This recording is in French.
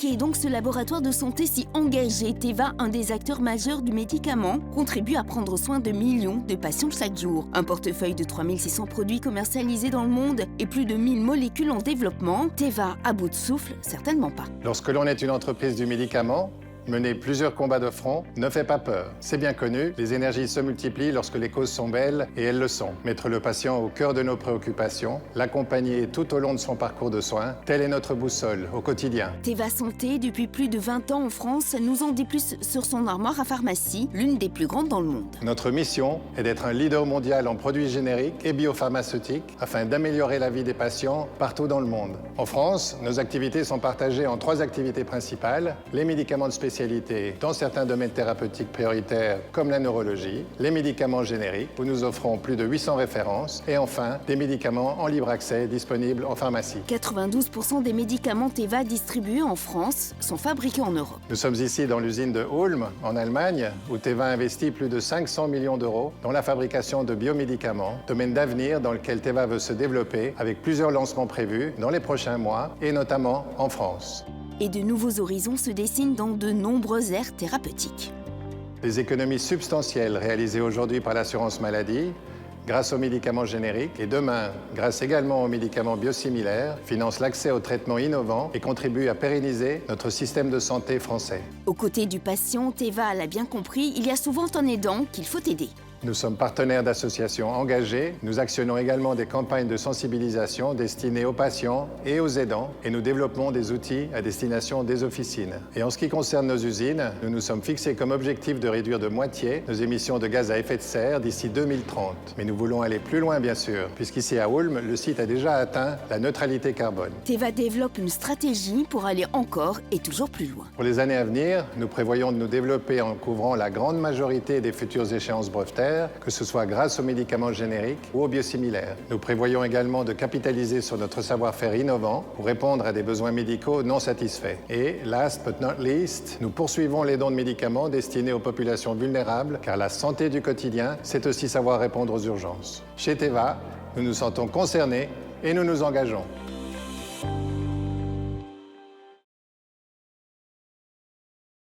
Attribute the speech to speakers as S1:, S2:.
S1: qui est donc ce laboratoire de santé si engagé? Teva, un des acteurs majeurs du médicament, contribue à prendre soin de millions de patients chaque jour. Un portefeuille de 3600 produits commercialisés dans le monde et plus de 1000 molécules en développement. Teva, à bout de souffle? Certainement pas.
S2: Lorsque l'on est une entreprise du médicament, mener plusieurs combats de front ne fait pas peur. C'est bien connu, les énergies se multiplient lorsque les causes sont belles, et elles le sont. Mettre le patient au cœur de nos préoccupations, l'accompagner tout au long de son parcours de soins, telle est notre boussole au quotidien.
S1: Teva Santé, depuis plus de 20 ans en France, nous en dit plus sur son armoire à pharmacie, l'une des plus grandes dans le monde.
S2: Notre mission est d'être un leader mondial en produits génériques et biopharmaceutiques afin d'améliorer la vie des patients partout dans le monde. En France, nos activités sont partagées en 3 activités principales: les médicaments de spécialité dans certains domaines thérapeutiques prioritaires comme la neurologie, les médicaments génériques où nous offrons plus de 800 références et enfin des médicaments en libre accès disponibles en pharmacie.
S1: 92% des médicaments Teva distribués en France sont fabriqués en Europe.
S2: Nous sommes ici dans l'usine de Ulm en Allemagne où Teva investit plus de 500 millions d'euros dans la fabrication de biomédicaments, domaine d'avenir dans lequel Teva veut se développer avec plusieurs lancements prévus dans les prochains mois et notamment en France.
S1: Et de nouveaux horizons se dessinent dans de nombreuses aires thérapeutiques.
S2: Les économies substantielles réalisées aujourd'hui par l'assurance maladie, grâce aux médicaments génériques, et demain, grâce également aux médicaments biosimilaires, financent l'accès aux traitements innovants et contribuent à pérenniser notre système de santé français.
S1: Aux côtés du patient, Teva l'a bien compris, il y a souvent un aidant qu'il faut aider.
S2: Nous sommes partenaires d'associations engagées. Nous actionnons également des campagnes de sensibilisation destinées aux patients et aux aidants et nous développons des outils à destination des officines. Et en ce qui concerne nos usines, nous nous sommes fixés comme objectif de réduire de moitié nos émissions de gaz à effet de serre d'ici 2030. Mais nous voulons aller plus loin, bien sûr, puisqu'ici à Ulm, le site a déjà atteint la neutralité carbone.
S1: Teva développe une stratégie pour aller encore et toujours plus loin.
S2: Pour les années à venir, nous prévoyons de nous développer en couvrant la grande majorité des futures échéances brevetaires, que ce soit grâce aux médicaments génériques ou aux biosimilaires. Nous prévoyons également de capitaliser sur notre savoir-faire innovant pour répondre à des besoins médicaux non satisfaits. Et, last but not least, nous poursuivons les dons de médicaments destinés aux populations vulnérables, car la santé du quotidien, c'est aussi savoir répondre aux urgences. Chez Teva, nous nous sentons concernés et nous nous engageons.